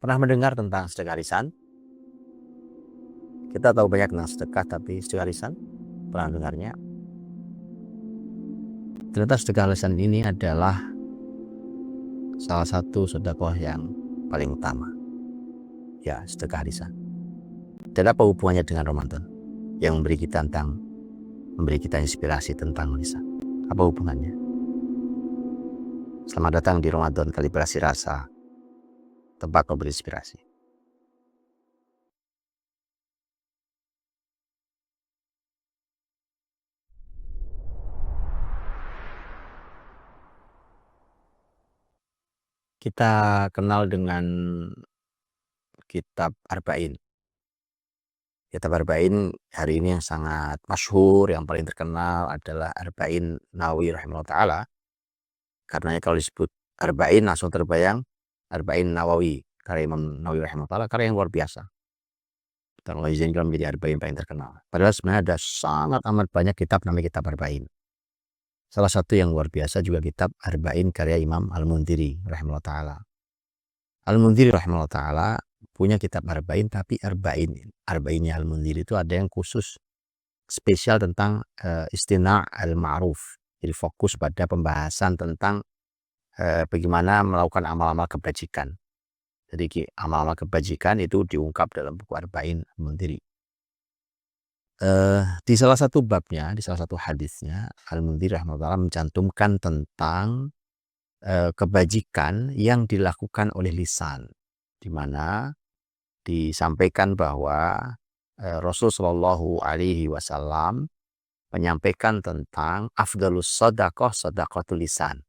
Pernah mendengar tentang sedekah lisan? Kita tahu banyak tentang sedekah, tapi sedekah lisan pernah dengarnya? Ternyata sedekah lisan ini adalah salah satu sedekah yang paling utama. Ya, sedekah lisan. Dan apa hubungannya dengan Ramadan? Yang memberi kita inspirasi tentang lisan. Apa hubungannya? Selamat datang di Ramadan Kalibrasi Rasa, tempat memberi inspirasi. Kita kenal dengan kitab Arba'in. Kitab Arba'in hari ini yang sangat masyhur, yang paling terkenal adalah Arba'in Nawawi rahimahullah ta'ala. Karena kalau disebut Arba'in langsung terbayang Arba'in Nawawi, karya Imam Nawawi rahimahullah ta'ala, karya yang luar biasa. Dan Allah izinkan menjadi Arba'in paling terkenal. Padahal sebenarnya ada sangat amat banyak kitab namanya kitab Arba'in. Salah satu yang luar biasa juga kitab Arba'in karya Imam Al-Mundhiri rahimahullah ta'ala. Al-Mundhiri rahimahullah ta'ala punya kitab Arba'in, tapi Arba'innya Al-Mundhiri itu ada yang khusus spesial tentang istina' al-ma'ruf. Jadi fokus pada pembahasan tentang bagaimana melakukan amal-amal kebajikan. Jadi amal-amal kebajikan itu diungkap dalam buku Arba'in Al-Mundhiri. Di salah satu babnya, di salah satu hadisnya, Al-Mundhiri rahimahullah ta'ala mencantumkan tentang kebajikan yang dilakukan oleh lisan, di mana disampaikan bahwa Rasulullah Shallallahu Alaihi Wasallam menyampaikan tentang afdalus sedekah sedekahul lisan.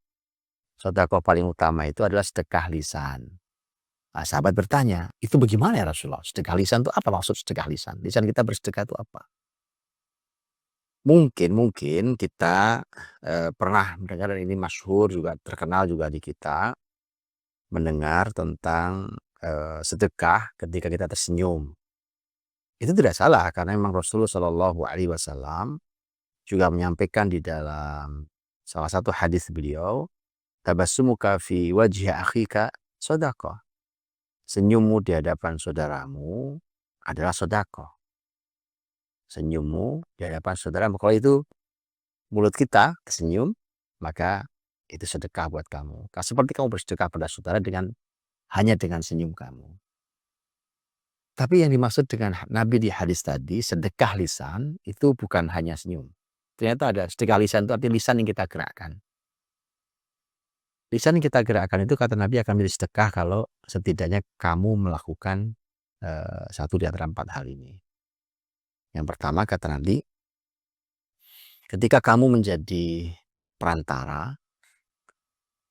Sedekah paling utama itu adalah sedekah lisan. Nah, sahabat bertanya, itu bagaimana ya Rasulullah? Sedekah lisan itu apa maksud sedekah lisan? Lisan kita bersedekah itu apa? Mungkin kita pernah mendengar, dan ini masyhur juga, terkenal juga di kita, mendengar tentang sedekah ketika kita tersenyum. Itu tidak salah, karena memang Rasulullah Shallallahu Alaihi Wasallam juga menyampaikan di dalam salah satu hadis beliau, tabassumuka fi wajhi akhika sedekah. Senyummu di hadapan saudaramu adalah sedekah. Senyummu di hadapan saudaramu, kalau itu mulut kita tersenyum, maka itu sedekah buat kamu. Seperti kamu bersedekah pada saudara hanya dengan senyum kamu. Tapi yang dimaksud dengan Nabi di hadis tadi, sedekah lisan, itu bukan hanya senyum. Ternyata ada sedekah lisan itu artinya lisan yang kita gerakkan. Lisan yang kita gerakkan itu kata Nabi akan menjadi sedekah kalau setidaknya kamu melakukan satu di antara 4 hal ini. Yang pertama kata Nabi, ketika kamu menjadi perantara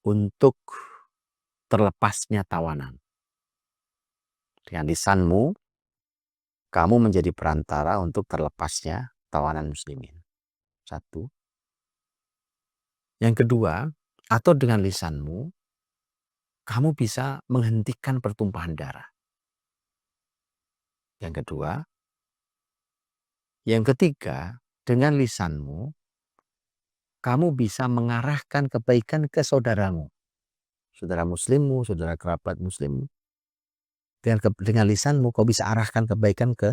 untuk terlepasnya tawanan. Dengan lisanmu, kamu menjadi perantara untuk terlepasnya tawanan muslimin. 1. Yang kedua, atau dengan lisanmu, kamu bisa menghentikan pertumpahan darah. Yang kedua. Yang ketiga, dengan lisanmu, kamu bisa mengarahkan kebaikan ke saudaramu. Saudara muslimmu, saudara kerabat muslimmu. Dengan lisanmu, kau bisa arahkan kebaikan ke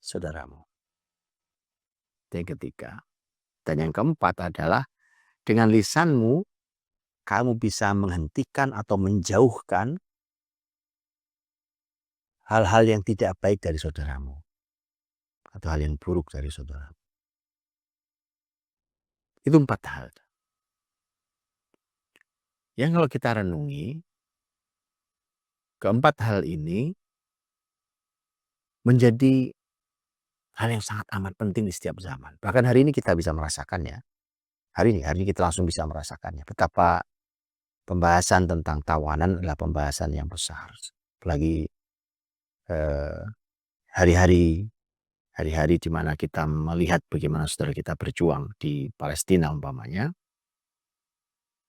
saudaramu. Yang ketiga. Dan yang keempat adalah, dengan lisanmu, kamu bisa menghentikan atau menjauhkan hal-hal yang tidak baik dari saudaramu. Atau hal yang buruk dari saudaramu. Itu 4 hal. Yang kalau kita renungi, keempat hal ini menjadi hal yang sangat amat penting di setiap zaman. Bahkan hari ini kita bisa merasakannya. Hari ini kita langsung bisa merasakannya. Betapa pembahasan tentang tawanan adalah pembahasan yang besar. Apalagi hari-hari di mana kita melihat bagaimana saudara kita berjuang di Palestina umpamanya.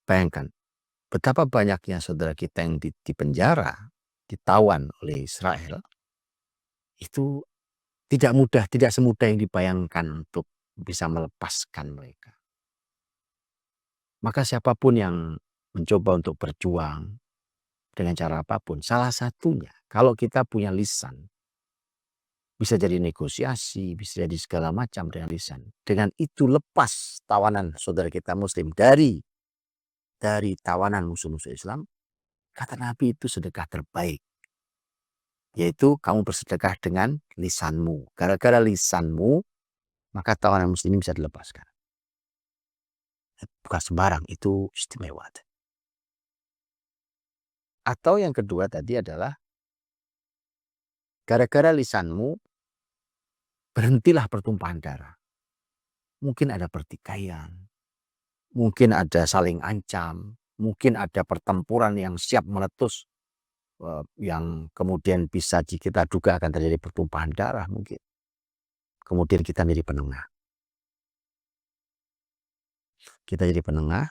Bayangkan betapa banyaknya saudara kita yang dipenjara, ditawan oleh Israel. Itu tidak mudah, tidak semudah yang dibayangkan untuk bisa melepaskan mereka. Maka siapapun yang mencoba untuk berjuang dengan cara apapun, salah satunya Kalau kita punya lisan, bisa jadi negosiasi, bisa jadi segala macam dengan lisan. Dengan itu lepas tawanan saudara kita muslim dari tawanan musuh-musuh Islam, kata Nabi itu sedekah terbaik. Yaitu kamu bersedekah dengan lisanmu. Gara-gara lisanmu, maka tawanan muslimin bisa dilepaskan. Bukan sembarang, itu istimewa. Atau yang kedua tadi adalah gara-gara lisanmu, berhentilah pertumpahan darah. Mungkin ada pertikaian, mungkin ada saling ancam, mungkin ada pertempuran yang siap meletus, yang kemudian bisa kita duga akan terjadi pertumpahan darah mungkin. Kemudian kita menjadi penengah. Kita jadi penengah,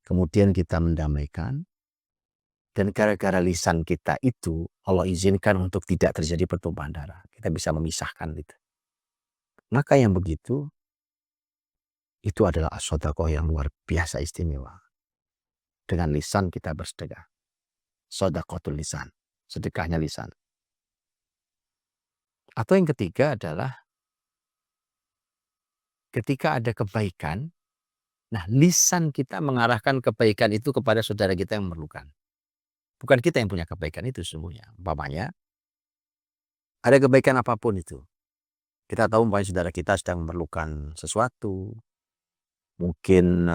kemudian kita mendamaikan, dan gara-gara lisan kita itu Allah izinkan untuk tidak terjadi pertumpahan darah. Kita bisa memisahkan itu. Maka yang begitu, itu adalah as-shadaqah yang luar biasa istimewa. Dengan lisan kita bersedekah. Shadaqatul lisan. Sedekahnya lisan. Atau yang ketiga adalah ketika ada kebaikan, nah lisan kita mengarahkan kebaikan itu kepada saudara kita yang memerlukan. Bukan kita yang punya kebaikan itu sesungguhnya. Umpamanya, ada kebaikan apapun itu. Kita tahu umpamanya saudara kita sedang memerlukan sesuatu, mungkin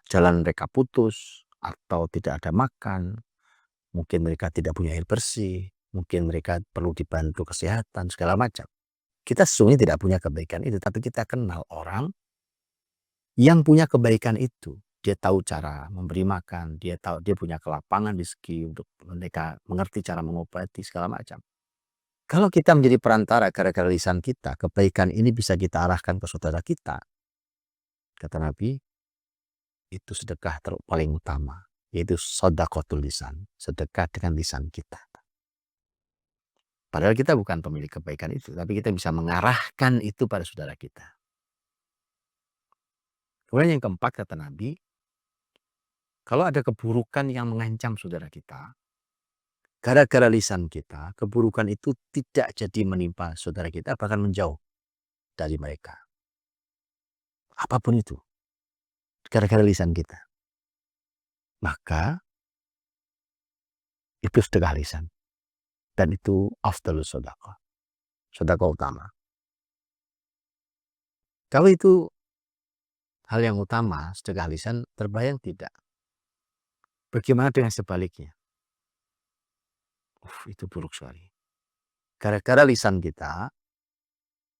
jalan mereka putus, atau tidak ada makan, mungkin mereka tidak punya air bersih, mungkin mereka perlu dibantu kesehatan, segala macam. Kita sesungguhnya tidak punya kebaikan itu, tapi kita kenal orang yang punya kebaikan itu. Dia tahu cara memberi makan, dia punya kelapangan rezeki untuk mereka mengerti cara mengobati segala macam. Kalau kita menjadi perantara gara-gara lisan kita, kebaikan ini bisa kita arahkan ke saudara kita. Kata Nabi, itu sedekah paling utama, yaitu shadaqatul lisan, sedekah dengan lisan kita. Padahal kita bukan pemilik kebaikan itu, tapi kita bisa mengarahkan itu pada saudara kita. Kemudian yang keempat kata Nabi, kalau ada keburukan yang mengancam saudara kita, gara-gara lisan kita, keburukan itu tidak jadi menimpa saudara kita, bahkan menjauh dari mereka. Apapun itu, gara-gara lisan kita. Maka, itu sedekah lisan. Dan itu afdalus shadaqah. Sedekah utama. Kalau itu hal yang utama, sedekah lisan, terbayang tidak? Bagaimana dengan sebaliknya? Itu buruk sekali. Gara-gara lisan kita,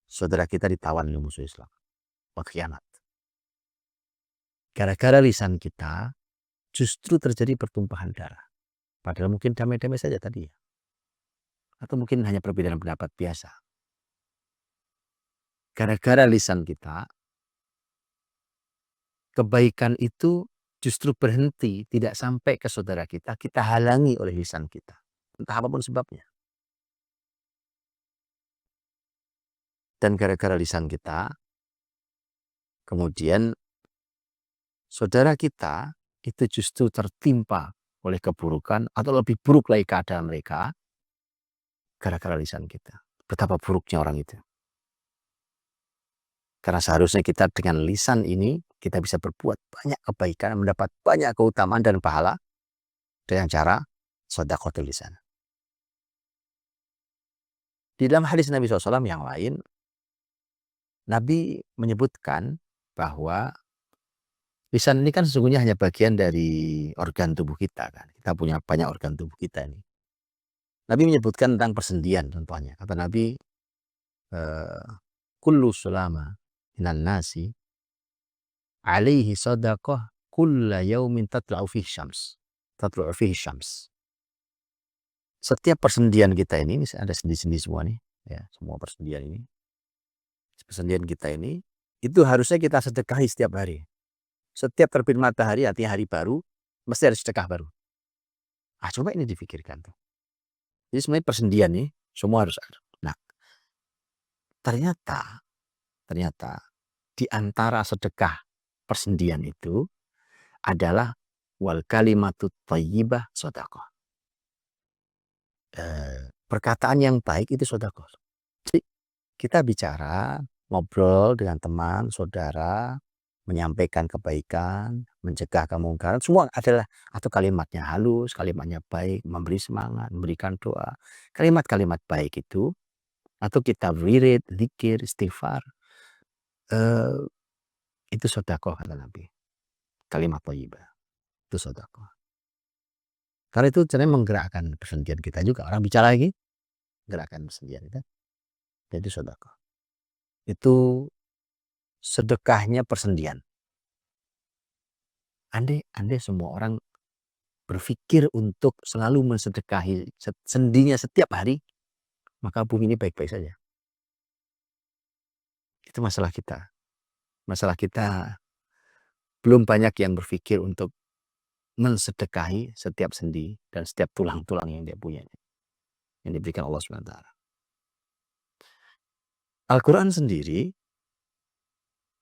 saudara kita ditawan oleh musuh Islam. Pengkhianat. Gara-gara lisan kita, justru terjadi pertumpahan darah. Padahal mungkin damai-damai saja tadi ya. Atau mungkin hanya perbedaan pendapat biasa. Gara-gara lisan kita, kebaikan itu justru berhenti, tidak sampai ke saudara kita halangi oleh lisan kita. Entah apapun sebabnya. Dan gara-gara lisan kita, kemudian saudara kita itu justru tertimpa oleh keburukan atau lebih buruk lagi keadaan mereka gara-gara lisan kita. Betapa buruknya orang itu. Karena seharusnya kita dengan lisan ini kita bisa berbuat banyak kebaikan, mendapat banyak keutamaan dan pahala dengan cara shadaqatul lisan. Di dalam hadis Nabi SAW yang lain, Nabi menyebutkan bahwa lisan ini kan sesungguhnya hanya bagian dari organ tubuh kita kan. Kita punya banyak organ tubuh kita ini. Nabi menyebutkan tentang persendian contohnya. Kata Nabi, kullu sulama minan nasi alaihi sadaqah kulla yaumin tatla'u fihi syams. Tatla'u fihi syams. Setiap persendian kita ini ada sendi-sendi semua nih, ya, semua persendian ini. Persendian kita ini itu harusnya kita sedekahi setiap hari. Setiap terbit matahari, artinya hari baru, mesti ada sedekah baru. Coba ini difikirkan tuh. Jadi sebenarnya persendian nih semua harus ada. Nah, ternyata di antara sedekah persendian itu adalah wal kalimatut thayyibah shadaqah. perkataan yang baik itu sedekah. Jadi kita bicara, ngobrol dengan teman, saudara, menyampaikan kebaikan, mencegah kemungkaran, semua adalah atau kalimatnya halus, kalimatnya baik, memberi semangat, memberikan doa. Kalimat-kalimat baik itu atau kita wirid, zikir, istighfar, eee, itu sedekah kata Nabi. Kalimat thayyibah itu sedekah. Karena itu sebenarnya menggerakkan persendian kita juga. Orang bicara lagi, gerakan persendian kita, itu sedekah. Itu sedekahnya persendian. Andai semua orang berpikir untuk selalu mensedekahi sendinya setiap hari, maka bumi ini baik-baik saja. Itu masalah kita. Masalah kita belum banyak yang berpikir untuk mensedekahi setiap sendi dan setiap tulang-tulang yang dia punya, yang diberikan Allah SWT. Al-Quran sendiri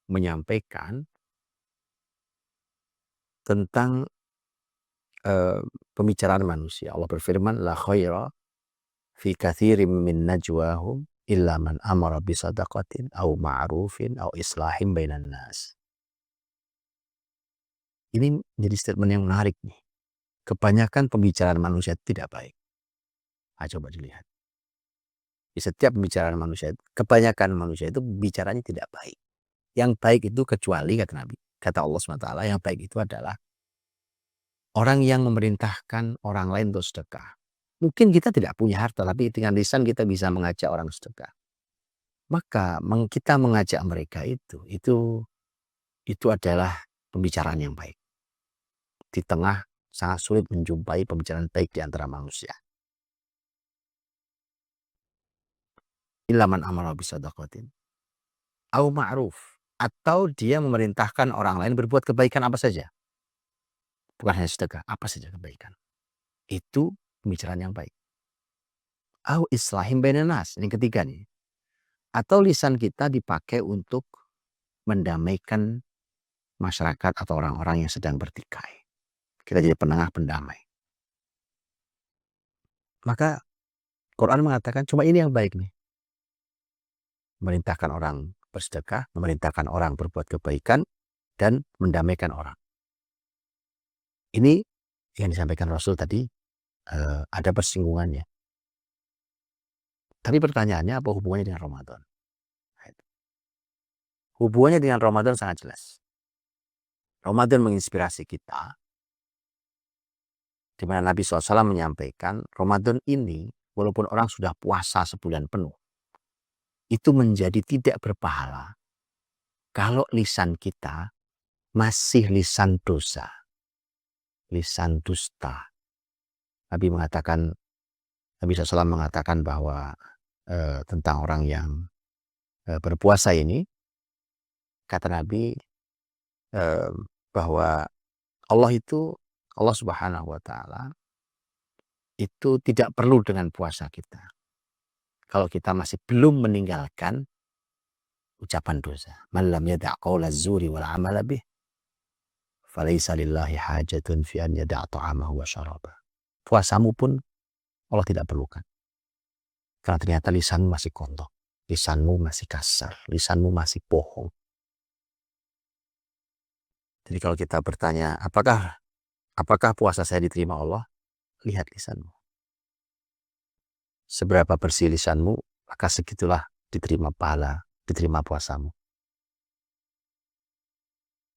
menyampaikan tentang pembicaraan manusia. Allah berfirman, la khaira fi katsirin min najwahum illa man amara bi sadaqatin aw ma'rufin aw islahin bainan nas. Ini jadi statement yang menarik nih. Kebanyakan pembicaraan manusia itu tidak baik. Coba dilihat. Di setiap pembicaraan manusia, kebanyakan manusia itu bicaranya tidak baik. Yang baik itu kecuali kata Nabi, kata Allah SWT, yang baik itu adalah orang yang memerintahkan orang lain untuk sedekah. Mungkin kita tidak punya harta, tapi dengan lisan kita bisa mengajak orang sedekah. Maka kita mengajak mereka itu adalah pembicaraan yang baik. Di tengah sangat sulit menjumpai pembicaraan baik di antara manusia. Illa man amara bisadaqatin aw ma'ruf, atau dia memerintahkan orang lain berbuat kebaikan apa saja. Bukan hanya sedekah, apa saja kebaikan. Itu pembicaraan yang baik. Aw islahim bainan nas, ini ketiga nih. Atau lisan kita dipakai untuk mendamaikan masyarakat atau orang-orang yang sedang bertikai. Kita jadi penengah pendamai. Maka Quran mengatakan cuma ini yang baik nih. Memerintahkan orang bersedekah, memerintahkan orang berbuat kebaikan, dan mendamaikan orang. Ini yang disampaikan Rasul tadi, ada persinggungannya. Tapi pertanyaannya apa hubungannya dengan Ramadan? Hubungannya dengan Ramadan sangat jelas. Ramadan menginspirasi kita, di mana Nabi SAW menyampaikan Ramadan ini walaupun orang sudah puasa sebulan penuh, itu menjadi tidak berpahala kalau lisan kita masih lisan dosa, lisan dusta. Nabi SAW mengatakan bahwa tentang orang yang berpuasa ini, kata Nabi bahwa Allah Subhanahu wa Ta'ala itu tidak perlu dengan puasa kita kalau kita masih belum meninggalkan ucapan dosa. Man lam yada' qaula zuri wal amala bih falaysa lillahi hajatun fi an yada' ta'amahu wa syarabah. Puasamu pun Allah tidak perlukan. Karena ternyata lisanmu masih kotor, lisanmu masih kasar, lisanmu masih bohong. Jadi kalau kita bertanya, apakah puasa saya diterima Allah? Lihat lisanmu. Seberapa bersih lisanmu, maka segitulah diterima pahala, diterima puasamu.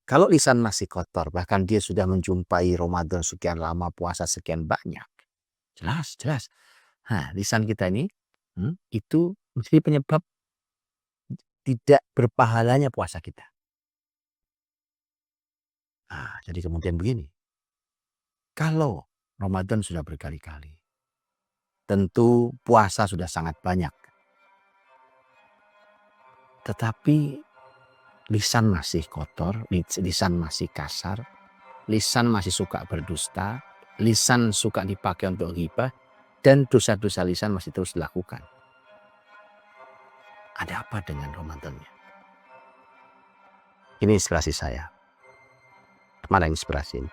Kalau lisan masih kotor, bahkan dia sudah menjumpai Ramadan sekian lama, puasa sekian banyak, jelas. Nah, lisan kita ini itu menjadi penyebab tidak berpahalanya puasa kita. Nah, jadi kemudian begini, kalau Ramadan sudah berkali-kali, tentu puasa sudah sangat banyak, tetapi lisan masih kotor, lisan masih kasar, lisan masih suka berdusta, lisan suka dipakai untuk ghibah, dan dosa-dosa lisan masih terus dilakukan. Ada apa dengan Ramadannya? Ini inspirasi saya. Mana inspirasi ini?